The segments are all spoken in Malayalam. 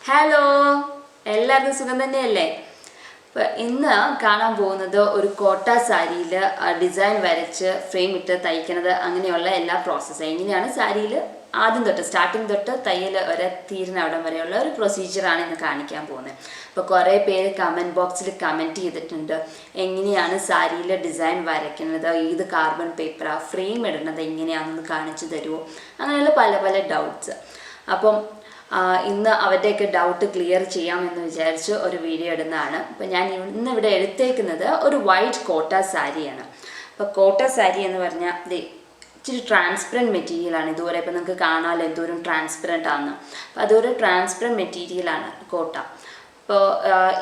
ഹലോ എല്ലാവർക്കും സുഖം തന്നെയല്ലേ? ഇന്ന് കാണാൻ പോകുന്നത് ഒരു കോട്ട സാരിയിൽ ഡിസൈൻ വരച്ച് ഫ്രെയിം ഇട്ട് തയ്ക്കുന്നത്, അങ്ങനെയുള്ള എല്ലാ പ്രോസസ്സും എങ്ങനെയാണ് സാരിയിൽ ആദ്യം തൊട്ട് സ്റ്റാർട്ടിങ് തൊട്ട് തയ്യൽ വരെ തീരുന്ന അവിടം വരെയുള്ള ഒരു പ്രൊസീജിയറാണ് ഇന്ന് കാണിക്കാൻ പോകുന്നത്. അപ്പോൾ കുറേ പേര് കമൻറ്റ് ബോക്സിൽ കമൻറ്റ് ചെയ്തിട്ടുണ്ട്, എങ്ങനെയാണ് സാരിയിൽ ഡിസൈൻ വരയ്ക്കുന്നത്, ഏത് കാർബൺ പേപ്പറാണ്, ഫ്രെയിം ഇടുന്നത് എങ്ങനെയാണെന്ന് കാണിച്ചു തരുമോ, അങ്ങനെയുള്ള പല പല ഡൗട്ട്സ്. അപ്പം ഇന്ന് അവരുടെയൊക്കെ ഡൗട്ട് ക്ലിയർ ചെയ്യാമെന്ന് വിചാരിച്ച് ഒരു വീഡിയോ ഇടുന്നതാണ്. അപ്പോൾ ഞാൻ ഇന്നിവിടെ എടുത്തേക്കുന്നത് ഒരു വൈറ്റ് കോട്ട സാരിയാണ്. അപ്പോൾ കോട്ട സാരി എന്ന് പറഞ്ഞാൽ ഇച്ചിരി ട്രാൻസ്പെറൻറ്റ് മെറ്റീരിയലാണ്. ഇതുവരെ ഇപ്പോൾ നിങ്ങൾക്ക് കാണാമല്ലോ എന്തോരം ട്രാൻസ്പെറൻറ്റ് ആണ്. അപ്പോൾ അതൊരു ട്രാൻസ്പെറൻറ്റ് മെറ്റീരിയലാണ് കോട്ട. അപ്പോൾ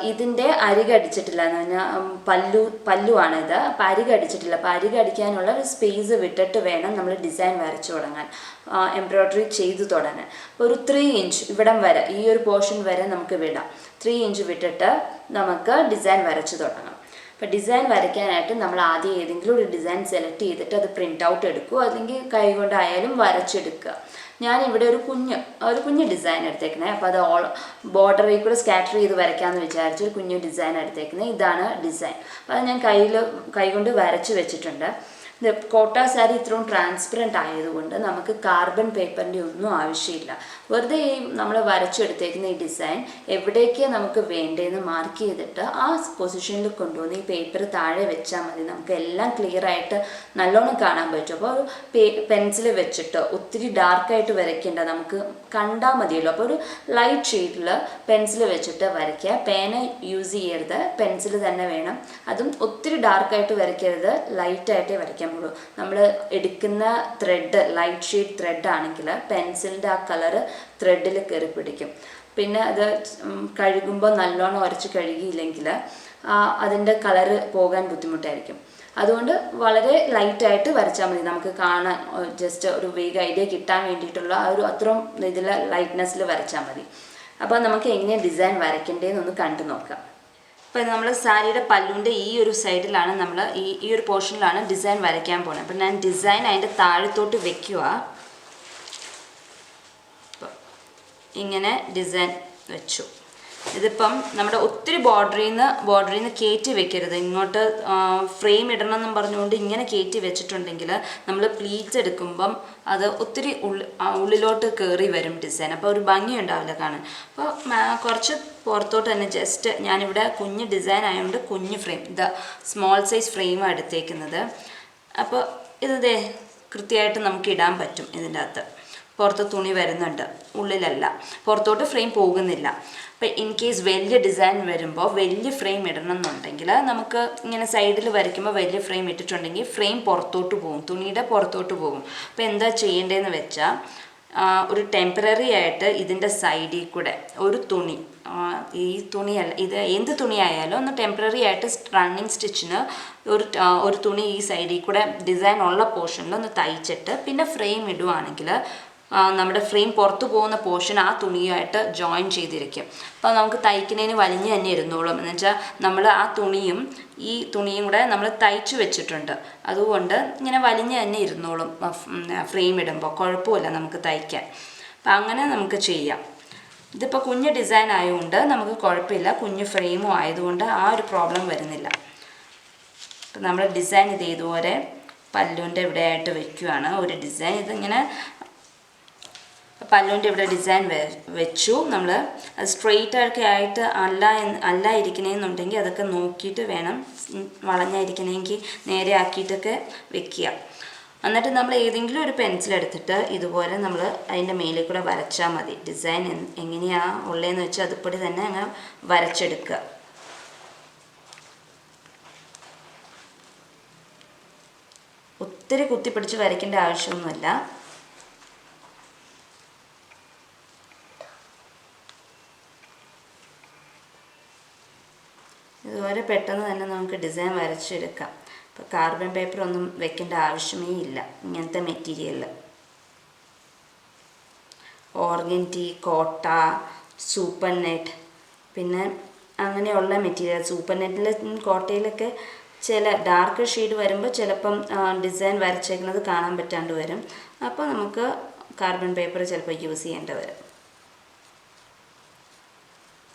ഇതിൻ്റെ അരികടിച്ചിട്ടില്ല എന്ന് പറഞ്ഞാൽ പല്ലുവാണിത്. അപ്പോൾ അരികടിച്ചിട്ടില്ല. അപ്പോൾ അരികടിക്കാനുള്ള ഒരു സ്പേസ് വിട്ടിട്ട് വേണം നമ്മൾ ഡിസൈൻ വരച്ചു തുടങ്ങാൻ, എംബ്രോയ്ഡറി ചെയ്തു തുടങ്ങാൻ. അപ്പോൾ ഒരു 3 ഇഞ്ച് ഇവിടം വരെ, ഈ ഒരു പോർഷൻ വരെ നമുക്ക് വിടാം. 3 ഇഞ്ച് വിട്ടിട്ട് നമുക്ക് ഡിസൈൻ വരച്ചു തുടങ്ങാം. അപ്പോൾ ഡിസൈൻ വരയ്ക്കാനായിട്ട് നമ്മൾ ആദ്യം ഏതെങ്കിലും ഒരു ഡിസൈൻ സെലക്ട് ചെയ്തിട്ട് അത് പ്രിൻ്റ് ഔട്ട് എടുക്കുക, അല്ലെങ്കിൽ കൈ കൊണ്ടായാലും വരച്ചെടുക്കുക. ഞാനിവിടെ ഒരു കുഞ്ഞ് ഡിസൈൻ എടുത്തേക്കുന്നത്. അപ്പോൾ അത് ബോർഡറിൽ കൂടെ സ്കാറ്റർ ചെയ്ത് വരയ്ക്കാമെന്ന് വിചാരിച്ച് ഒരു കുഞ്ഞു ഡിസൈൻ എടുത്തേക്കുന്നത്. ഇതാണ് ഡിസൈൻ. അപ്പോൾ അത് ഞാൻ കൈ കൊണ്ട് വരച്ച് വെച്ചിട്ടുണ്ട്. ഇത് കോട്ട സാരി ഇത്രയും ട്രാൻസ്പെറൻറ്റ് ആയതുകൊണ്ട് നമുക്ക് കാർബൺ പേപ്പറിൻ്റെ ഒന്നും ആവശ്യമില്ല. വെറുതെ ഈ നമ്മൾ വരച്ചെടുത്തേക്കുന്ന ഈ ഡിസൈൻ എവിടേക്ക് നമുക്ക് വേണ്ടതെന്ന് മാർക്ക് ചെയ്തിട്ട് ആ പൊസിഷനിൽ കൊണ്ടുവന്ന് ഈ പേപ്പർ താഴെ വെച്ചാൽ മതി. നമുക്ക് എല്ലാം ക്ലിയർ ആയിട്ട് നല്ലോണം കാണാൻ പറ്റും. അപ്പോൾ ഒരു പെൻസിൽ വെച്ചിട്ട് ഒത്തിരി ഡാർക്കായിട്ട് വരയ്ക്കേണ്ട, നമുക്ക് കണ്ടാൽ മതിയല്ലോ. അപ്പോൾ ഒരു ലൈറ്റ് ഷെയ്ഡിൽ പെൻസിൽ വെച്ചിട്ട് വരയ്ക്കുക. പേന യൂസ് ചെയ്യരുത്, പെൻസിൽ തന്നെ വേണം. അതും ഒത്തിരി ഡാർക്കായിട്ട് വരയ്ക്കരുത്, ലൈറ്റായിട്ടേ വരയ്ക്കാൻ. നമ്മൾ എടുക്കുന്ന ത്രെഡ് ലൈറ്റ് ഷെയ്ഡ് ത്രെഡ് ആണെങ്കിൽ പെൻസിലിൻ്റെ ആ കളറ് ത്രെഡിൽ കയറി പിടിക്കും. പിന്നെ അത് കഴുകുമ്പോൾ നല്ലോണം ഉരച്ച് കഴുകിയില്ലെങ്കിൽ അതിൻ്റെ കളറ് പോകാൻ ബുദ്ധിമുട്ടായിരിക്കും. അതുകൊണ്ട് വളരെ ലൈറ്റായിട്ട് വരച്ചാൽ മതി. നമുക്ക് കാണാൻ ജസ്റ്റ് ഒരു വേഗ ഐഡിയ കിട്ടാൻ വേണ്ടിയിട്ടുള്ള ആ ഒരു അത്രയും ഇതിൽ ലൈറ്റ്നെസ്സിൽ വരച്ചാൽ മതി. അപ്പോൾ നമുക്ക് എങ്ങനെയാണ് ഡിസൈൻ വരയ്ക്കേണ്ടതെന്നൊന്ന് കണ്ടു നോക്കാം. അപ്പോൾ നമ്മൾ സാരിയുടെ പല്ലുവിൻ്റെ ഈ ഒരു സൈഡിലാണ് നമ്മൾ ഈ ഒരു പോർഷനിലാണ് ഡിസൈൻ വരയ്ക്കാൻ പോകുന്നത്. അപ്പോൾ ഞാൻ ഡിസൈൻ അതിൻ്റെ താഴത്തോട്ട് വെക്കുക. ഇങ്ങനെ ഡിസൈൻ വെച്ചു. ഇതിപ്പം നമ്മുടെ ഒത്തിരി ബോർഡറിൽ നിന്ന് കയറ്റി വെക്കരുത്. ഇങ്ങോട്ട് ഫ്രെയിം ഇടണം എന്നും പറഞ്ഞുകൊണ്ട് ഇങ്ങനെ കയറ്റി വെച്ചിട്ടുണ്ടെങ്കിൽ നമ്മൾ പ്ലീറ്റ്സ് എടുക്കുമ്പം അത് ഒത്തിരി ഉള്ളിലോട്ട് കയറി വരും ഡിസൈൻ. അപ്പോൾ ഒരു ഭംഗി ഉണ്ടാവില്ല കാണാൻ. അപ്പോൾ കുറച്ച് പുറത്തോട്ട് തന്നെ ജസ്റ്റ് ഞാനിവിടെ കുഞ്ഞ് ഡിസൈൻ ആയതുകൊണ്ട് കുഞ്ഞ് ഫ്രെയിം, ഇത് സ്മോൾ സൈസ് ഫ്രെയിമാണ് എടുത്തേക്കുന്നത്. അപ്പോൾ ഇത് കൃത്യമായിട്ട് നമുക്ക് ഇടാൻ പറ്റും. ഇതിൻ്റെ അകത്ത് പുറത്ത് തുണി വരുന്നുണ്ട്, ഉള്ളിലല്ല, പുറത്തോട്ട് ഫ്രെയിം പോകുന്നില്ല. അപ്പോൾ ഇൻ കേസ് വലിയ ഡിസൈൻ വരുമ്പോൾ വലിയ ഫ്രെയിം ഇടണം എന്നുണ്ടെങ്കിൽ നമുക്ക് ഇങ്ങനെ സൈഡിൽ വരയ്ക്കുമ്പോൾ വലിയ ഫ്രെയിം ഇട്ടിട്ടുണ്ടെങ്കിൽ ഫ്രെയിം പുറത്തോട്ട് പോകും, തുണിയുടെ പുറത്തോട്ട് പോകും. അപ്പോൾ എന്താ ചെയ്യേണ്ടതെന്ന് വെച്ചാൽ ഒരു ടെമ്പററി ആയിട്ട് ഇതിൻ്റെ സൈഡിൽ കൂടെ ഒരു തുണി, ഈ തുണിയല്ല, ഇത് എന്ത് തുണിയായാലും ഒന്ന് ടെമ്പററി ആയിട്ട് റണ്ണിങ് സ്റ്റിച്ചിന് ഒരു തുണി ഈ സൈഡിൽ കൂടെ ഡിസൈൻ ഉള്ള പോർഷനിൽ ഒന്ന് തയ്ച്ചിട്ട് പിന്നെ ഫ്രെയിം ഇടുവാണെങ്കിൽ നമ്മുടെ ഫ്രെയിം പുറത്തു പോകുന്ന പോർഷൻ ആ തുണിയായിട്ട് ജോയിൻ ചെയ്തിരിക്കും. അപ്പോൾ നമുക്ക് തയ്ക്കുന്നതിന് വലിഞ്ഞ് തന്നെ ഇരുന്നോളും. എന്ന് വെച്ചാൽ നമ്മൾ ആ തുണിയും ഈ തുണിയും കൂടെ നമ്മൾ തയ്ച്ചു വെച്ചിട്ടുണ്ട്, അതുകൊണ്ട് ഇങ്ങനെ വലിഞ്ഞ് തന്നെ ഇരുന്നോളും. ഫ്രെയിം ഇടുമ്പോൾ കുഴപ്പമില്ല നമുക്ക് തയ്ക്കാൻ. അപ്പം അങ്ങനെ നമുക്ക് ചെയ്യാം. ഇതിപ്പോൾ കുഞ്ഞ് ഡിസൈൻ ആയതുകൊണ്ട് നമുക്ക് കുഴപ്പമില്ല, കുഞ്ഞ് ഫ്രെയിമും ആയതുകൊണ്ട് ആ ഒരു പ്രോബ്ലം വരുന്നില്ല. അപ്പം നമ്മൾ ഡിസൈൻ ഇതുപോലെ പല്ലുവിൻ്റെ ഇവിടെ ആയിട്ട് വയ്ക്കുകയാണ് ഒരു ഡിസൈൻ. ഇതിങ്ങനെ പല്ലുവിൻ്റെ ഇവിടെ ഡിസൈൻ വെച്ചു. നമ്മൾ അത് സ്ട്രെയിറ്റ് ഒക്കെ ആയിട്ട് അല്ല ഇരിക്കണമെന്നുണ്ടെങ്കിൽ അതൊക്കെ നോക്കിയിട്ട് വേണം, വളഞ്ഞിരിക്കണമെങ്കിൽ നേരെ ആക്കിയിട്ടൊക്കെ വെക്കുക. എന്നിട്ട് നമ്മൾ ഏതെങ്കിലും ഒരു പെൻസിൽ എടുത്തിട്ട് ഇതുപോലെ നമ്മൾ അതിൻ്റെ മേലിൽ കൂടെ വരച്ചാൽ മതി. ഡിസൈൻ എങ്ങനെയാണ് ഉള്ളതെന്ന് വെച്ചാൽ അതുപടി തന്നെ അങ്ങ് വരച്ചെടുക്കുക. ഒത്തിരി കുത്തിപ്പിടിച്ച് വരയ്ക്കേണ്ട ആവശ്യമൊന്നുമില്ല. ഇതുപോലെ പെട്ടെന്ന് തന്നെ നമുക്ക് ഡിസൈൻ വരച്ചെടുക്കാം. ഇപ്പോൾ കാർബൺ പേപ്പർ ഒന്നും വെക്കേണ്ട ആവശ്യമേ ഇല്ല ഇങ്ങനത്തെ മെറ്റീരിയലിൽ. ഓർഗൻഡി, കോട്ട, സൂപ്പർ നെറ്റ്, പിന്നെ അങ്ങനെയുള്ള മെറ്റീരിയൽ. സൂപ്പർ നെറ്റിൽ കോട്ടയിലൊക്കെ ചില ഡാർക്ക് ഷെയ്ഡ് വരുമ്പോൾ ചിലപ്പം ഡിസൈൻ വരച്ചേക്കുന്നത് കാണാൻ പറ്റാണ്ട് വരും. അപ്പോൾ നമുക്ക് കാർബൺ പേപ്പർ ചിലപ്പോൾ യൂസ് ചെയ്യേണ്ടി വരും.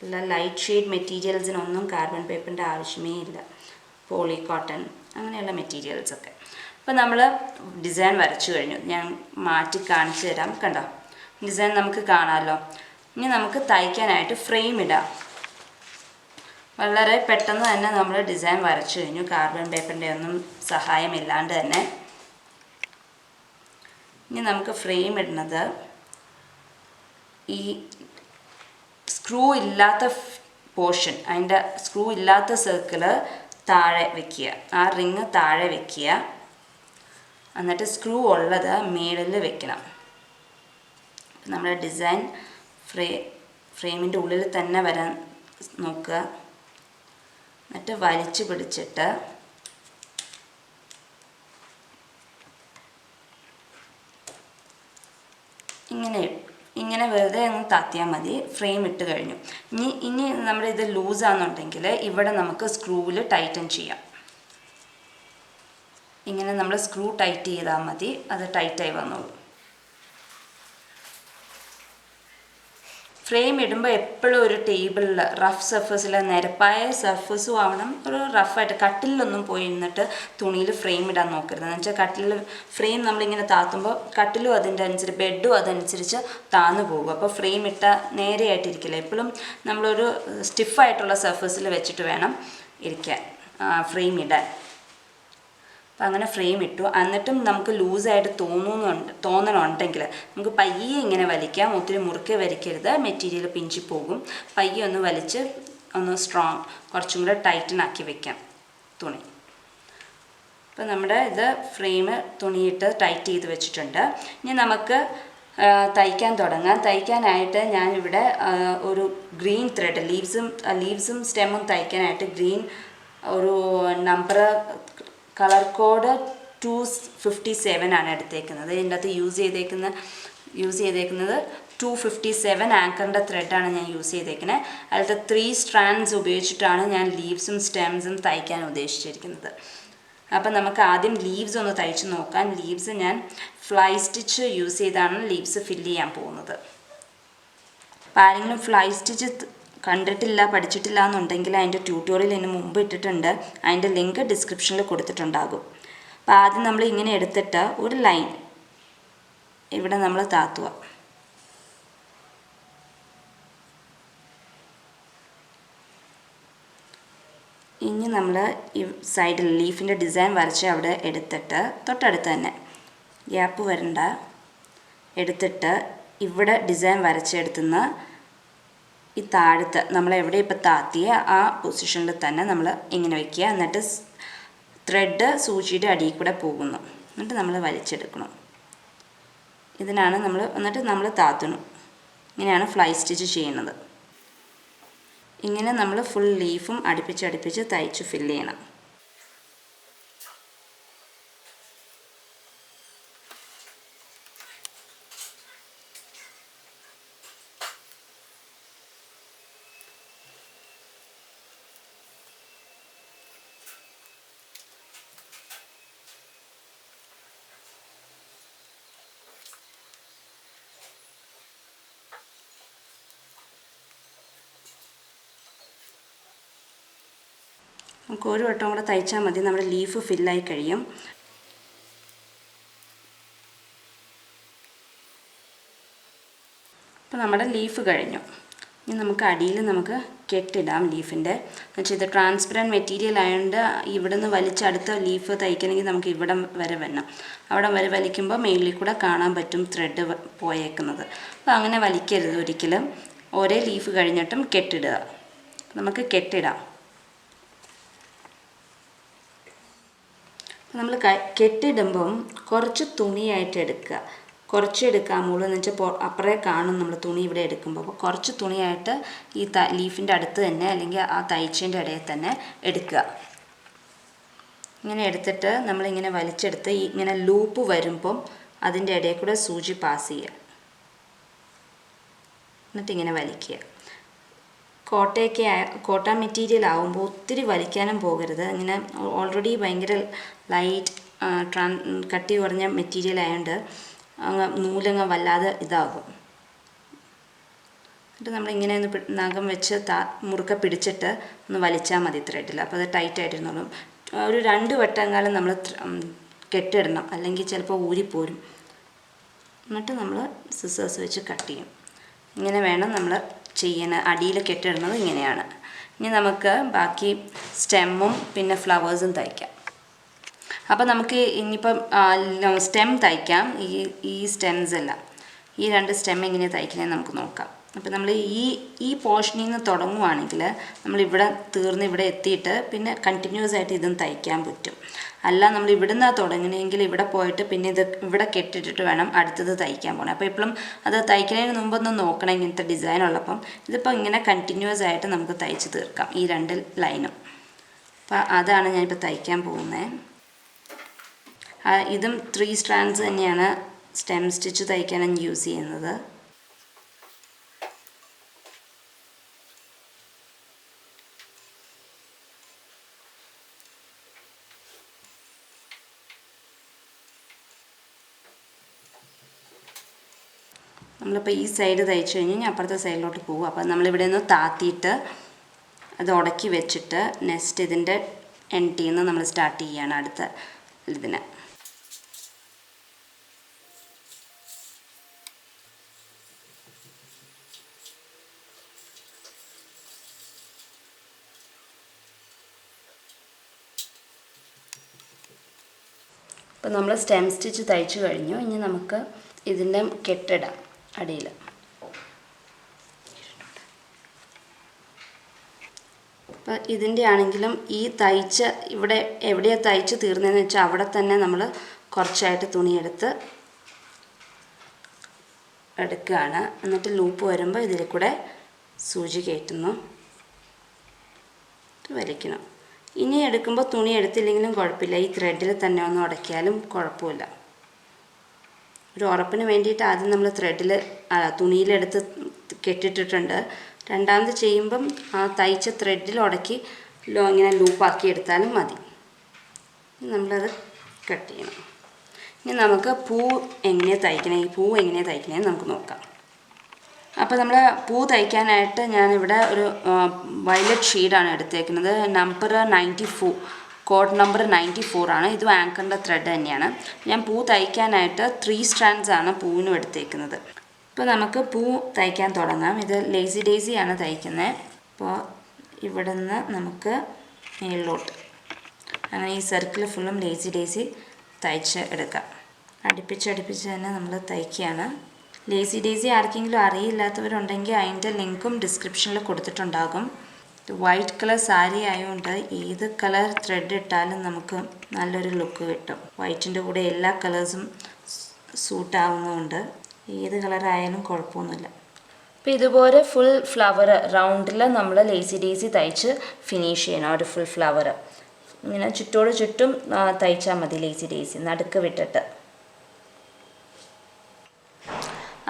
അല്ല ലൈറ്റ് ഷെയ്ഡ് മെറ്റീരിയൽസിനൊന്നും കാർബൺ പേപ്പറിൻ്റെ ആവശ്യമേ ഇല്ല. പോളി കോട്ടൺ അങ്ങനെയുള്ള മെറ്റീരിയൽസൊക്കെ. അപ്പോൾ നമ്മൾ ഡിസൈൻ വരച്ചു കഴിഞ്ഞു. ഞാൻ മാറ്റി കാണിച്ചു തരാം. കണ്ടോ, ഡിസൈൻ നമുക്ക് കാണാമല്ലോ. ഇനി നമുക്ക് തയ്ക്കാനായിട്ട് ഫ്രെയിം ഇടാം. വളരെ പെട്ടെന്ന് തന്നെ നമ്മൾ ഡിസൈൻ വരച്ചു കഴിഞ്ഞു, കാർബൺ പേപ്പറിൻ്റെ ഒന്നും സഹായമില്ലാണ്ട് തന്നെ. ഇനി നമുക്ക് ഫ്രെയിം ഇടുന്നത് ഈ സ്ക്രൂ ഇല്ലാത്ത പോർഷൻ, അതിൻ്റെ സ്ക്രൂ ഇല്ലാത്ത സർക്കിള് താഴെ വയ്ക്കുക, ആ റിങ് താഴെ വയ്ക്കുക. എന്നിട്ട് സ്ക്രൂ ഉള്ളത് മേളിൽ വെക്കണം. നമ്മുടെ ഡിസൈൻ ഫ്രെയിമിൻ്റെ ഉള്ളിൽ തന്നെ വരാൻ നോക്കുക. എന്നിട്ട് വലിച്ചു പിടിച്ചിട്ട് ഇങ്ങനെ വെറുതെ ഒന്ന് താത്തിയാൽ മതി. ഫ്രെയിം ഇട്ട് കഴിഞ്ഞു. ഇനി നമ്മുടെ ഇത് ലൂസാണെന്നുണ്ടെങ്കിൽ ഇവിടെ നമുക്ക് സ്ക്രൂവിൽ ടൈറ്റൻ ചെയ്യാം. ഇങ്ങനെ നമ്മൾ സ്ക്രൂ ടൈറ്റ് ചെയ്താൽ മതി, അത് ടൈറ്റായി വന്നോളൂ. ഫ്രെയിം ഇടുമ്പോൾ എപ്പോഴും ഒരു ടേബിളിൽ റഫ് സർഫസിൽ നിരപ്പായ സർഫസും ആവണം. ഒരു റഫായിട്ട് കട്ടിലൊന്നും പോയി ഇരുന്നിട്ട് തുണിയിൽ ഫ്രെയിം ഇടാൻ നോക്കരുത്. എന്ന് വെച്ചാൽ കട്ടിൽ ഫ്രെയിം നമ്മളിങ്ങനെ താത്തുമ്പോൾ കട്ടിലും അതിൻ്റെ അനുസരിച്ച് ബെഡും അതനുസരിച്ച് താന്നു പോകും. അപ്പോൾ ഫ്രെയിം ഇട്ടാൽ നേരെയായിട്ടിരിക്കില്ല. എപ്പോഴും നമ്മളൊരു സ്റ്റിഫായിട്ടുള്ള സർഫസിൽ വെച്ചിട്ട് വേണം ഇരിക്കാൻ, ഫ്രെയിം ഇടാൻ. അപ്പം അങ്ങനെ ഫ്രെയിം ഇട്ടു. എന്നിട്ടും നമുക്ക് ലൂസായിട്ട് തോന്നണമെന്നുണ്ടെങ്കിൽ നമുക്ക് പയ്യെ ഇങ്ങനെ വലിക്കാം. ഒത്തിരി മുറുക്കെ വലിക്കരുത്, മെറ്റീരിയൽ പിഞ്ചിപ്പോകും. പയ്യെ ഒന്ന് വലിച്ച് ഒന്ന് കുറച്ചും കൂടെ ടൈറ്റനാക്കി വെക്കാം തുണി. അപ്പം നമ്മുടെ ഇത് ഫ്രെയിം തുണിയിട്ട് ടൈറ്റ് ചെയ്ത് വെച്ചിട്ടുണ്ട്. ഇനി നമുക്ക് തയ്ക്കാൻ തുടങ്ങാം. തയ്ക്കാനായിട്ട് ഞാനിവിടെ ഒരു ഗ്രീൻ ത്രെഡ്, ലീവ്സും സ്റ്റെമ്മും തയ്ക്കാനായിട്ട് ഗ്രീൻ ഒരു നമ്പർ കളർ കോഡ് 257 ആണ് എടുത്തേക്കുന്നത്. ഇതിൻ്റെ അകത്ത് യൂസ് ചെയ്തേക്കുന്നത് 257 ആങ്കറിൻ്റെ ത്രെഡാണ് ഞാൻ യൂസ് ചെയ്തേക്കുന്നത്. അതിലത്തെ 3 സ്ട്രാൻഡ്സ് ഉപയോഗിച്ചിട്ടാണ് ഞാൻ ലീവ്സും സ്റ്റെംസും തയ്ക്കാൻ ഉദ്ദേശിച്ചിരിക്കുന്നത്. അപ്പം നമുക്ക് ആദ്യം ലീവ്സ് ഒന്ന് തയ്ച്ച് നോക്കാം. ലീവ്സ് ഞാൻ ഫ്ലൈ സ്റ്റിച്ച് യൂസ് ചെയ്താണ് ലീവ്സ് ഫില്ല് ചെയ്യാൻ പോകുന്നത്. അപ്പോൾ ആരെങ്കിലും ഫ്ലൈ സ്റ്റിച്ച് കണ്ടിട്ടില്ല, പഠിച്ചിട്ടില്ല എന്നുണ്ടെങ്കിൽ അതിൻ്റെ ട്യൂട്ടോറിയൽ ഇതിന് മുമ്പ് ഇട്ടിട്ടുണ്ട്. അതിൻ്റെ ലിങ്ക് ഡിസ്ക്രിപ്ഷനിൽ കൊടുത്തിട്ടുണ്ടാകും. അപ്പോൾ ആദ്യം നമ്മൾ ഇങ്ങനെ എടുത്തിട്ട് ഒരു ലൈൻ ഇവിടെ നമ്മൾ താത്തുക. ഇനി നമ്മൾ ഈ സൈഡിൽ ലീഫിൻ്റെ ഡിസൈൻ വരച്ച് അവിടെ എടുത്തിട്ട് തൊട്ടടുത്ത് തന്നെ ഗ്യാപ്പ് വരണ്ട എടുത്തിട്ട് ഇവിടെ ഡിസൈൻ വരച്ചെടുത്തുനിന്ന് ഈ താഴത്ത് നമ്മളെവിടെ ഇപ്പോൾ താത്തിയ ആ പൊസിഷനിൽ തന്നെ നമ്മൾ ഇങ്ങനെ വയ്ക്കുക. എന്നിട്ട് ത്രെഡ് സൂചിയുടെ അടിയിൽ കൂടെ പോകുന്നു. എന്നിട്ട് നമ്മൾ വലിച്ചെടുക്കണം. ഇതിനാണ് എന്നിട്ട് നമ്മൾ താത്തണം. ഇങ്ങനെയാണ് ഫ്ലൈ സ്റ്റിച്ച് ചെയ്യുന്നത്. ഇങ്ങനെ നമ്മൾ ഫുൾ ലീഫും അടുപ്പിച്ച് തയ്ച്ച് ഫില്ല് ചെയ്യണം. നമുക്ക് ഒരു വട്ടം കൂടെ തയ്ച്ചാൽ മതി, നമ്മുടെ ലീഫ് ഫില്ലായി കഴിയും. അപ്പോൾ നമ്മുടെ ലീഫ് കഴിഞ്ഞു. ഇനി നമുക്ക് അടിയിൽ നമുക്ക് കെട്ടിടാം ലീഫിൻ്റെ. എന്നുവെച്ചാൽ ഇത് ട്രാൻസ്പെറൻറ്റ് മെറ്റീരിയൽ ആയതുകൊണ്ട് ഇവിടെ നിന്ന് വലിച്ച് അടുത്ത ലീഫ് തയ്ക്കണമെങ്കിൽ നമുക്ക് ഇവിടം വരെ വരണം. അവിടെ വരെ വലിക്കുമ്പോൾ മേളിൽ കൂടെ കാണാൻ പറ്റും ത്രെഡ് പോയേക്കുന്നത്. അപ്പോൾ അങ്ങനെ വലിക്കരുത് ഒരിക്കലും. ഒരേ ലീഫ് കഴിഞ്ഞിട്ടും കെട്ടിടുക. നമുക്ക് കെട്ടിടാം. നമ്മൾ കെട്ടിടുമ്പം കുറച്ച് തുണിയായിട്ട് എടുക്കുക. കുറച്ച് എടുക്കാമുള്ളൂ. എന്ന് വെച്ചാൽ അപ്പുറേ കാണും നമ്മൾ തുണി ഇവിടെ എടുക്കുമ്പോൾ. അപ്പോൾ കുറച്ച് തുണിയായിട്ട് ഈ ലീഫിൻ്റെ അടുത്ത് തന്നെ അല്ലെങ്കിൽ ആ തയ്ച്ചതിൻ്റെ ഇടയിൽ തന്നെ എടുക്കുക. ഇങ്ങനെ എടുത്തിട്ട് നമ്മളിങ്ങനെ വലിച്ചെടുത്ത് ഇങ്ങനെ ലൂപ്പ് വരുമ്പം അതിൻ്റെ ഇടയിൽ കൂടെ സൂചി പാസ് ചെയ്യുക. എന്നിട്ടിങ്ങനെ വലിക്കുക. കോട്ട മെറ്റീരിയൽ ആകുമ്പോൾ ഒത്തിരി വലിക്കാനും പോകരുത്. ഇങ്ങനെ ഓൾറെഡി ഭയങ്കര ലൈറ്റ് കട്ടി കുറഞ്ഞ മെറ്റീരിയൽ ആയതുകൊണ്ട് നൂലങ്ങ് വല്ലാതെ ഇതാകും. എന്നിട്ട് നമ്മളിങ്ങനെ ഒന്ന് നഖം വെച്ച് മുറുക്കെ പിടിച്ചിട്ട് ഒന്ന് വലിച്ചാൽ മതി ത്രെഡിൽ. അപ്പോൾ അത് ടൈറ്റായിട്ടിരുന്നോളും. ഒരു 2 വട്ടമെങ്കിലും നമ്മൾ കെട്ടിടണം, അല്ലെങ്കിൽ ചിലപ്പോൾ ഊരിപ്പോരും. എന്നിട്ട് നമ്മൾ സിസേഴ്സ് വെച്ച് കട്ട് ചെയ്യും. ഇങ്ങനെ വേണം നമ്മൾ ചെയ്യുന്ന. അടിയിൽ കെട്ടിടുന്നത് ഇങ്ങനെയാണ്. ഇനി നമുക്ക് ബാക്കി സ്റ്റെമ്മും പിന്നെ ഫ്ലവേഴ്സും തയ്ക്കാം. അപ്പോൾ നമുക്ക് ഇനിയിപ്പം സ്റ്റെം തയ്ക്കാം. ഈ സ്റ്റെംസ് എല്ലാം, ഈ 2 സ്റ്റെം എങ്ങനെയാണ് തയ്ക്കുന്നത് നമുക്ക് നോക്കാം. അപ്പോൾ നമ്മൾ ഈ പോർഷനിൽ നിന്ന് തുടങ്ങുവാണെങ്കിൽ നമ്മളിവിടെ തീർന്ന് ഇവിടെ എത്തിയിട്ട് പിന്നെ കണ്ടിന്യൂസ് ആയിട്ട് ഇതും തയ്ക്കാൻ പറ്റും. അല്ല നമ്മൾ ഇവിടുന്ന് തുടങ്ങണമെങ്കിൽ ഇവിടെ പോയിട്ട് പിന്നെ ഇത് ഇവിടെ കെട്ടിട്ടിട്ട് വേണം അടുത്തത് തയ്ക്കാൻ പോകണം. അപ്പോൾ എപ്പോഴും അത് തയ്ക്കുന്നതിന് മുമ്പൊന്ന് നോക്കണം ഇങ്ങനത്തെ ഡിസൈൻ ഉള്ളപ്പം. ഇതിപ്പോൾ ഇങ്ങനെ കണ്ടിന്യൂസ് ആയിട്ട് നമുക്ക് തയ്ച്ച് തീർക്കാം ഈ 2 ലൈനും. അപ്പോൾ അതാണ് ഞാനിപ്പോൾ തയ്ക്കാൻ പോകുന്നത്. ഇതും 3 സ്ട്രാൻഡ്സ് തന്നെയാണ് സ്റ്റെം സ്റ്റിച്ച് തയ്ക്കാനും യൂസ് ചെയ്യുന്നത്. നമ്മളിപ്പോൾ ഈ സൈഡ് തയ്ച്ചു കഴിഞ്ഞ് അപ്പുറത്തെ സൈഡിലോട്ട് പോകും. അപ്പോൾ നമ്മളിവിടെ നിന്ന് താത്തിയിട്ട് അത് ഉടക്കി വെച്ചിട്ട് നെക്സ്റ്റ് ഇതിൻ്റെ എൻഡിൽ നിന്ന് നമ്മൾ സ്റ്റാർട്ട് ചെയ്യുകയാണ് അടുത്ത ഇതിന്. അപ്പോൾ നമ്മൾ സ്റ്റെം സ്റ്റിച്ച് തയ്ച്ചു കഴിഞ്ഞു. ഇനി നമുക്ക് ഇതിൻ്റെ കെട്ടിടാം അടിയിൽ. അപ്പോൾ ഇതിൻ്റെ ആണെങ്കിലും ഈ തയ്ച്ച് ഇവിടെ എവിടെയാണ് തയ്ച്ച് തീർന്നതെന്ന് വെച്ചാൽ അവിടെ തന്നെ നമ്മൾ കുറച്ചായിട്ട് തുണിയെടുത്ത് എടുക്കുകയാണ്. എന്നിട്ട് ലൂപ്പ് വരുമ്പോൾ ഇതിൽ കൂടെ സൂചി കയറ്റുന്നു, വലിക്കണം. ഇനി എടുക്കുമ്പോൾ തുണി എടുത്തില്ലെങ്കിലും കുഴപ്പമില്ല, ഈ ത്രെഡിൽ തന്നെ ഒന്ന് ഉടക്കിയാലും കുഴപ്പമില്ല. ഒരു ഉറപ്പിന് വേണ്ടിയിട്ട് ആദ്യം നമ്മൾ ത്രെഡിൽ തുണിയിലെടുത്ത് കെട്ടിട്ടിട്ടുണ്ട്. രണ്ടാമത് ചെയ്യുമ്പം ആ തയ്ച്ച ത്രെഡിൽ ഉടക്കി ഇങ്ങനെ ലൂപ്പാക്കി എടുത്താലും മതി. നമ്മളത് കട്ട് ചെയ്യണം. ഇനി നമുക്ക് പൂ എങ്ങനെയാണ് തയ്ക്കണേ, ഈ പൂ എങ്ങനെയാണ് തയ്ക്കണേന്ന് നമുക്ക് നോക്കാം. അപ്പോൾ നമ്മൾ പൂ തയ്ക്കാനായിട്ട് ഞാനിവിടെ ഒരു വയലറ്റ് ഷെയ്ഡാണ് എടുത്തേക്കുന്നത്. നമ്പർ 94, കോഡ് നമ്പർ 94 ആണ്. ഇതും ആങ്കറിൻ്റെ ത്രെഡ് തന്നെയാണ്. ഞാൻ പൂ തയ്ക്കാനായിട്ട് 3 സ്ട്രാൻഡ്സ് ആണ് പൂവിനും എടുത്തേക്കുന്നത്. ഇപ്പോൾ നമുക്ക് പൂ തയ്ക്കാൻ തുടങ്ങാം. ഇത് ലേസി ഡേസി ആണ് തയ്ക്കുന്നത്. അപ്പോൾ ഇവിടെ നിന്ന് നമുക്ക് മേളിലോട്ട് അങ്ങനെ ഈ സർക്കിൾ ഫുള്ളും ലേസി ഡേസി തയ്ച്ച് എടുക്കാം. അടുപ്പിച്ച് തന്നെ നമ്മൾ തയ്ക്കുകയാണ്. ലേസി ഡേസി ആർക്കെങ്കിലും അറിയില്ലാത്തവരുണ്ടെങ്കിൽ അതിൻ്റെ ലിങ്കും ഡിസ്ക്രിപ്ഷനിൽ കൊടുത്തിട്ടുണ്ടാകും. വൈറ്റ് കളർ സാരി ആയതുകൊണ്ട് ഏത് കളർ ത്രെഡ് ഇട്ടാലും നമുക്ക് നല്ലൊരു ലുക്ക് കിട്ടും. വൈറ്റിൻ്റെ കൂടെ എല്ലാ കളേഴ്സും സൂട്ടാവുന്നതുകൊണ്ട് ഏത് കളറായാലും കുഴപ്പമൊന്നുമില്ല. അപ്പോൾ ഇതുപോലെ ഫുൾ ഫ്ലവർ റൗണ്ടിൽ നമ്മൾ ലേസി ഡേസി തയ്ച്ച് ഫിനിഷ് ചെയ്യണം. ഒരു ഫുൾ ഫ്ലവർ ഇങ്ങനെ ചുറ്റോട് ചുറ്റും തയ്ച്ചാൽ മതി ലേസി ഡേസി നടുക്ക് വിട്ടിട്ട്.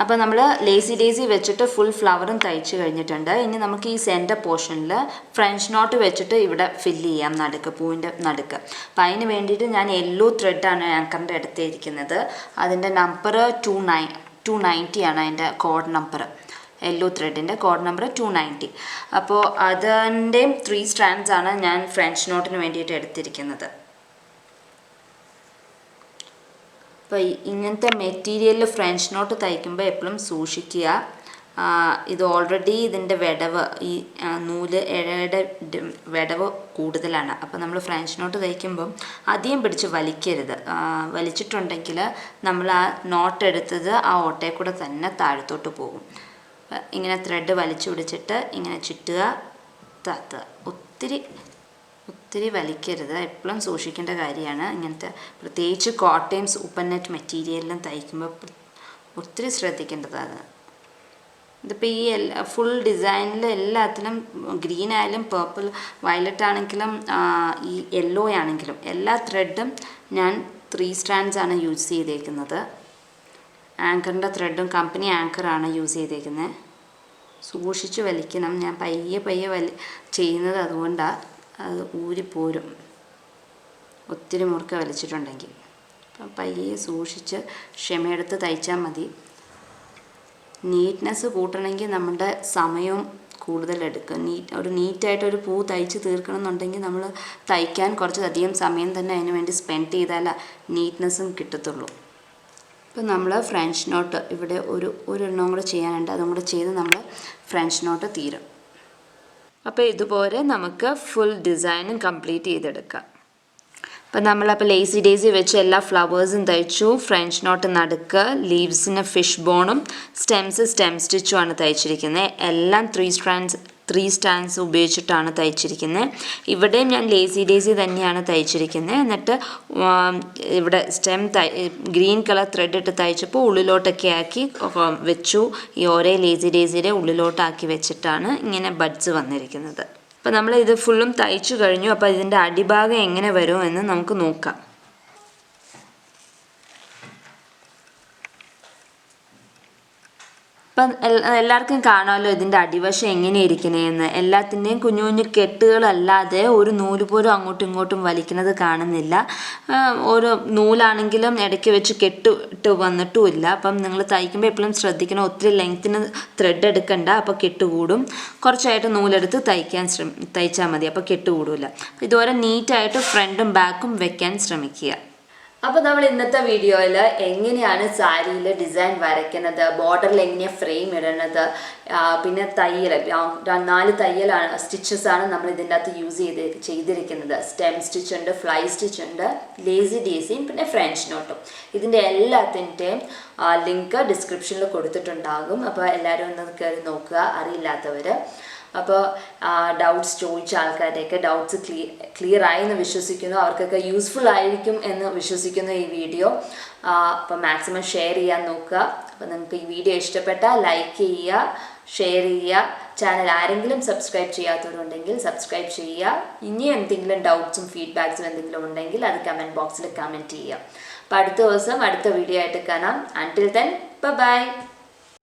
അപ്പോൾ നമ്മൾ ലേസി ഡേസി വെച്ചിട്ട് ഫുൾ ഫ്ലവറും തയ്ച്ച് കഴിഞ്ഞിട്ടുണ്ട്. ഇനി നമുക്ക് ഈ സെൻറ്റർ പോർഷനിൽ ഫ്രഞ്ച് നോട്ട് വെച്ചിട്ട് ഇവിടെ ഫില്ല് ചെയ്യാം നടുക്ക്, പൂവിൻ്റെ നടുക്ക്. അപ്പോൾ അതിന് വേണ്ടിയിട്ട് ഞാൻ യെല്ലോ ത്രെഡാണ് ആങ്കറിൻ്റെ എടുത്തിരിക്കുന്നത്. അതിൻ്റെ നമ്പർ 290 ആണ് അതിൻ്റെ കോഡ് നമ്പർ. യെല്ലോ ത്രെഡിൻ്റെ കോഡ് നമ്പർ 290. അപ്പോൾ അതിൻ്റെയും 3 സ്ട്രാൻഡ്സ് ആണ് ഞാൻ ഫ്രഞ്ച് നോട്ടിന് വേണ്ടിയിട്ട് എടുത്തിരിക്കുന്നത്. അപ്പോൾ ഇങ്ങനത്തെ മെറ്റീരിയലിൽ ഫ്രഞ്ച് നോട്ട് തയ്ക്കുമ്പോൾ എപ്പോഴും സൂക്ഷിക്കുക. ഇത് ഓൾറെഡി ഇതിൻ്റെ വിടവ്, ഈ നൂല് ഇഴയുടെ വിടവ് കൂടുതലാണ്. അപ്പോൾ നമ്മൾ ഫ്രഞ്ച് നോട്ട് തയ്ക്കുമ്പം അധികം പിടിച്ച് വലിക്കരുത്. വലിച്ചിട്ടുണ്ടെങ്കിൽ നമ്മൾ ആ നോട്ട് എടുത്തത് ആ ഓട്ടയിൽ കൂടെ തന്നെ താഴത്തോട്ട് പോകും. ഇങ്ങനെ ത്രെഡ് വലിച്ചു പിടിച്ചിട്ട് ഇങ്ങനെ ചുറ്റുക, താത്തുക. ഒത്തിരി വലിക്കരുത്. എപ്പോഴും സൂക്ഷിക്കേണ്ട കാര്യമാണ്. ഇങ്ങനത്തെ പ്രത്യേകിച്ച് കോട്ടയും സൂപ്പർ നെറ്റ് മെറ്റീരിയലിലും തയ്ക്കുമ്പോൾ ഒത്തിരി ശ്രദ്ധിക്കേണ്ടതാണ്. ഇതിപ്പോൾ ഈ ഫുൾ ഡിസൈനിൽ എല്ലാത്തിലും ഗ്രീൻ ആയാലും പേർപ്പിൾ വയലറ്റ് ആണെങ്കിലും ഈ യെല്ലോ ആണെങ്കിലും എല്ലാ ത്രെഡും ഞാൻ 3 സ്ട്രാൻഡ്സ് ആണ് യൂസ് ചെയ്തേക്കുന്നത്. ആങ്കറിൻ്റെ ത്രെഡും കമ്പനി ആങ്കറാണ് യൂസ് ചെയ്തേക്കുന്നത്. സൂക്ഷിച്ച് വലിക്കണം. ഞാൻ പയ്യെ ചെയ്യുന്നത് അതുകൊണ്ടാണ്, അത് ഊരിപ്പോരും ഒത്തിരി മുറുക്കെ വലിച്ചിട്ടുണ്ടെങ്കിൽ. അപ്പം പയ്യെ സൂക്ഷിച്ച് ക്ഷമയെടുത്ത് തയ്ച്ചാൽ മതി. നീറ്റ്നെസ് കൂട്ടണമെങ്കിൽ നമ്മുടെ സമയവും കൂടുതലെടുക്കും. ഒരു നീറ്റായിട്ടൊരു പൂ തയ്ച്ച് തീർക്കണം എന്നുണ്ടെങ്കിൽ നമ്മൾ തയ്ക്കാൻ കുറച്ചധികം സമയം തന്നെ അതിന് വേണ്ടി സ്പെൻഡ് ചെയ്താലേ നീറ്റ്നെസ്സും കിട്ടത്തുള്ളൂ. ഇപ്പം നമ്മൾ ഫ്രഞ്ച് നോട്ട് ഇവിടെ ഒരെണ്ണം കൂടെ ചെയ്യാനുണ്ട്. അതും കൂടെ ചെയ്ത് നമ്മൾ ഫ്രഞ്ച് നോട്ട് തീരും. അപ്പോൾ ഇതുപോലെ നമുക്ക് ഫുൾ ഡിസൈനും കംപ്ലീറ്റ് ചെയ്തെടുക്കാം. അപ്പം നമ്മളപ്പോൾ ലേസി ഡേസി വെച്ച് എല്ലാ ഫ്ലവേഴ്സും തയ്ച്ചു. ഫ്രഞ്ച് നോട്ട് നടുക്ക്, ലീവ്സിന് ഫിഷ് ബോണും സ്റ്റെം സ്റ്റിച്ചുമാണ് തയ്ച്ചിരിക്കുന്നത്. എല്ലാം ത്രീ സ്റ്റാൻഡ്സ് ഉപയോഗിച്ചിട്ടാണ് തയ്ച്ചിരിക്കുന്നത്. ഇവിടെയും ഞാൻ ലേസി ഡേസി തന്നെയാണ് തയ്ച്ചിരിക്കുന്നത്. എന്നിട്ട് ഇവിടെ ഗ്രീൻ കളർ ത്രെഡ് ഇട്ട് തയ്ച്ചപ്പോൾ ഉള്ളിലോട്ടൊക്കെ ആക്കി വെച്ചു. ഈ ഓരോ ലേസി ഡേസിയുടെ ഉള്ളിലോട്ടാക്കി വെച്ചിട്ടാണ് ഇങ്ങനെ ബഡ്സ് വന്നിരിക്കുന്നത്. അപ്പോൾ നമ്മൾ ഇത് ഫുള്ളും തയ്ച്ചു കഴിഞ്ഞു. അപ്പോൾ ഇതിൻ്റെ അടിഭാഗം എങ്ങനെ വരുമെന്ന് നമുക്ക് നോക്കാം. ഇപ്പം എല്ലാവർക്കും കാണാമല്ലോ ഇതിൻ്റെ അടിവശം എങ്ങനെ ഇരിക്കണേന്ന്. എല്ലാത്തിൻ്റെയും കുഞ്ഞു കുഞ്ഞു കെട്ടുകളല്ലാതെ ഒരു നൂല് പോലും അങ്ങോട്ടും ഇങ്ങോട്ടും വലിക്കുന്നത് കാണുന്നില്ല. ഓരോ നൂലാണെങ്കിലും ഇടയ്ക്ക് വെച്ച് കെട്ട് വന്നിട്ടുമില്ല. അപ്പം നിങ്ങൾ തയ്ക്കുമ്പോൾ എപ്പോഴും ശ്രദ്ധിക്കണം, ഒത്തിരി ലെങ്ത്തിന് ത്രെഡ് എടുക്കണ്ട. അപ്പോൾ കെട്ടുകൂടും. കുറച്ചായിട്ട് നൂലെടുത്ത് തയ്ച്ചാൽ മതി, അപ്പോൾ കെട്ടുകൂടില്ല. ഇതുപോലെ നീറ്റായിട്ട് ഫ്രണ്ടും ബാക്കും വെക്കാൻ ശ്രമിക്കുക. അപ്പോൾ നമ്മൾ ഇന്നത്തെ വീഡിയോയിൽ എങ്ങനെയാണ് സാരിയിൽ ഡിസൈൻ വരയ്ക്കുന്നത്, ബോർഡറിൽ എങ്ങനെയാണ് ഫ്രെയിം ഇടുന്നത്, പിന്നെ തയ്യൽ 4 തയ്യലാണ് സ്റ്റിച്ചസാണ് നമ്മൾ ഇതിൻ്റെ അകത്ത് ചെയ്തിരിക്കുന്നത്. സ്റ്റെം സ്റ്റിച്ച് ഉണ്ട്, ഫ്ലൈ സ്റ്റിച്ച് ഉണ്ട്, ലേസി ഡേസിയും പിന്നെ ഫ്രഞ്ച് നോട്ടും. ഇതിൻ്റെ എല്ലാത്തിൻ്റെയും ലിങ്ക് ഡിസ്ക്രിപ്ഷനിൽ കൊടുത്തിട്ടുണ്ടാകും. അപ്പോൾ എല്ലാവരും ഒന്ന് കയറി നോക്കുക, അറിയില്ലാത്തവർ. അപ്പോൾ ഡൗട്ട്സ് ചോദിച്ച ആൾക്കാരുടെയൊക്കെ ഡൗട്ട്സ് ക്ലിയർ ആയി എന്ന് വിശ്വസിക്കുന്നു. അവർക്കൊക്കെ യൂസ്ഫുൾ ആയിരിക്കും എന്ന് വിശ്വസിക്കുന്നു ഈ വീഡിയോ. അപ്പോൾ മാക്സിമം ഷെയർ ചെയ്യാൻ നോക്കുക. അപ്പോൾ നിങ്ങൾക്ക് ഈ വീഡിയോ ഇഷ്ടപ്പെട്ടാൽ ലൈക്ക് ചെയ്യുക, ഷെയർ ചെയ്യുക. ചാനൽ ആരെങ്കിലും സബ്സ്ക്രൈബ് ചെയ്യാത്തവരുണ്ടെങ്കിൽ സബ്സ്ക്രൈബ് ചെയ്യുക. ഇനിയും എന്തെങ്കിലും ഡൗട്ട്സും ഫീഡ്ബാക്സും എന്തെങ്കിലും ഉണ്ടെങ്കിൽ അത് കമൻറ്റ് ബോക്സിൽ കമൻറ്റ് ചെയ്യുക. അപ്പോൾ അടുത്ത ദിവസം അടുത്ത വീഡിയോ ആയിട്ട് കാണാം. Until then bye.